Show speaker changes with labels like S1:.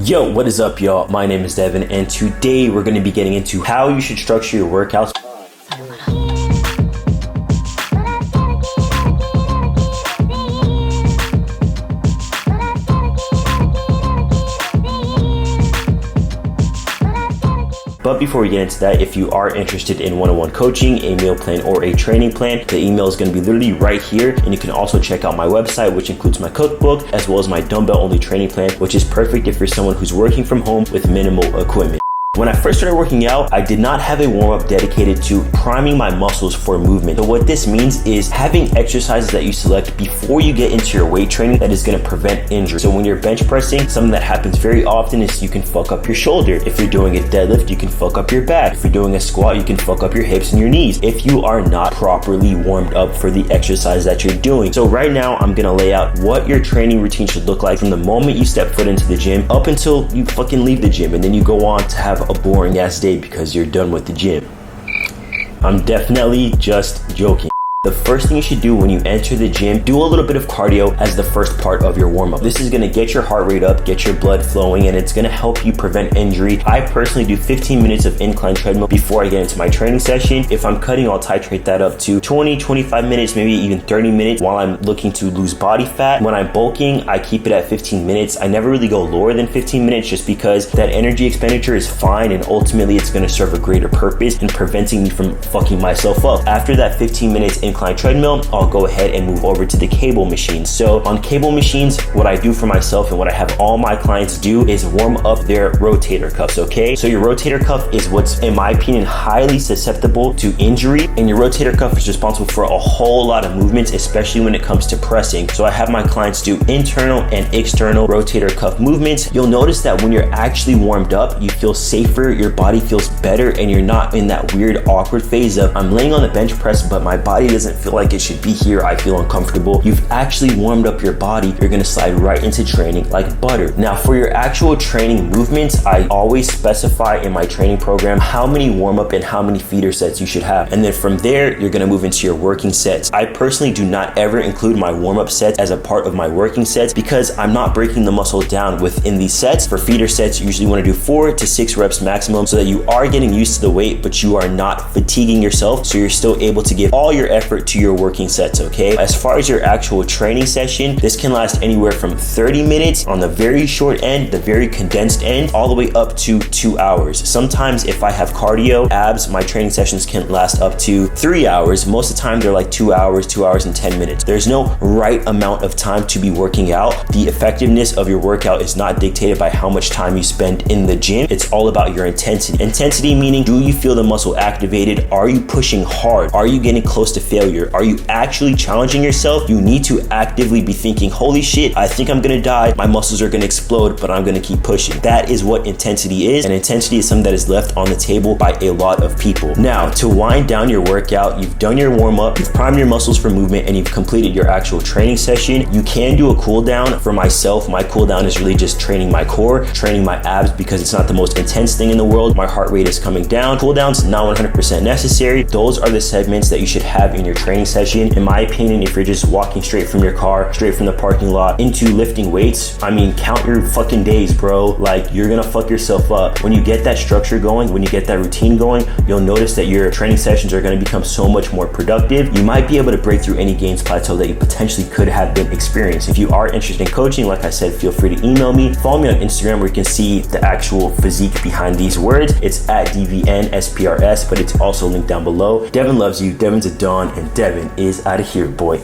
S1: Yo, what is up, y'all? My name is Devin, and today we're going to be getting into how you should structure your workouts. But before we get into that, if you are interested in one-on-one coaching, a meal plan, or a training plan, the email is going to be literally right here. And you can also check out my website, which includes my cookbook, as well as my dumbbell-only training plan, which is perfect if you're someone who's working from home with minimal equipment. When I first started working out, I did not have a warm-up dedicated to priming my muscles for movement. So what this means is having exercises that you select before you get into your weight training that is going to prevent injury. So when you're bench pressing, something that happens very often is you can fuck up your shoulder. If you're doing a deadlift, you can fuck up your back. If you're doing a squat, you can fuck up your hips and your knees if you are not properly warmed up for the exercise that you're doing. So right now, I'm going to lay out what your training routine should look like from the moment you step foot into the gym up until you fucking leave the gym, and then you go on to have a boring ass day because you're done with the gym. I'm definitely just joking. The first thing you should do when you enter the gym, do a little bit of cardio as the first part of your warm-up. This is gonna get your heart rate up, get your blood flowing, and it's gonna help you prevent injury. I personally do 15 minutes of incline treadmill before I get into my training session. If I'm cutting, I'll titrate that up to 20, 25 minutes, maybe even 30 minutes while I'm looking to lose body fat. When I'm bulking, I keep it at 15 minutes. I never really go lower than 15 minutes just because that energy expenditure is fine, and ultimately it's gonna serve a greater purpose in preventing me from fucking myself up. After that 15 minutes incline treadmill, I'll go ahead and move over to the cable machines. So on cable machines, what I do for myself and what I have all my clients do is warm up their rotator cuffs, okay? So your rotator cuff is what's, in my opinion, highly susceptible to injury, and your rotator cuff is responsible for a whole lot of movements, especially when it comes to pressing. So I have my clients do internal and external rotator cuff movements. You'll notice that when you're actually warmed up, you feel safer, your body feels better, and you're not in that weird, awkward phase of, I'm laying on the bench press, but my body doesn't feel like it should be here. I feel uncomfortable. You've actually warmed up your body. You're gonna slide right into training like butter. Now, for your actual training movements, I always specify in my training program how many warm-up and how many feeder sets you should have. And then from there, you're gonna move into your working sets. I personally do not ever include my warm-up sets as a part of my working sets because I'm not breaking the muscle down within these sets. For feeder sets, you usually wanna do 4 to 6 reps maximum so that you are getting used to the weight, but you are not fatiguing yourself, so you're still able to give all your effort to your working sets, okay? As far as your actual training session, this can last anywhere from 30 minutes on the very short end, the very condensed end, all the way up to 2 hours. Sometimes if I have cardio, abs, my training sessions can last up to 3 hours. Most of the time they're like 2 hours, 2 hours and 10 minutes. There's no right amount of time to be working out. The effectiveness of your workout is not dictated by how much time you spend in the gym. It's all about your intensity. Intensity meaning, do you feel the muscle activated? Are you pushing hard? Are you getting close to failure? Are you actually challenging yourself? You need to actively be thinking, holy shit, I think I'm gonna die. My muscles are gonna explode, but I'm gonna keep pushing. That is what intensity is, and intensity is something that is left on the table by a lot of people. Now, to wind down your workout, you've done your warm-up, you've primed your muscles for movement, and you've completed your actual training session. You can do a cool down. For myself, my cool down is really just training my core, training my abs, because it's not the most intense thing in the world. My heart rate is coming down. Cool down's not 100% necessary. Those are the segments that you should have in your training session. In my opinion, if you're just walking straight from your car, straight from the parking lot into lifting weights, I mean, count your fucking days, bro. Like, you're gonna fuck yourself up. When you get that structure going, when you get that routine going, you'll notice that your training sessions are gonna become so much more productive. You might be able to break through any gains plateau that you potentially could have been experiencing. If you are interested in coaching, like I said, feel free to email me. Follow me on Instagram where you can see the actual physique behind these words. It's at DVNSPRS, but it's also linked down below. Devin loves you, Devin's a Don, and Devin is out of here, boy.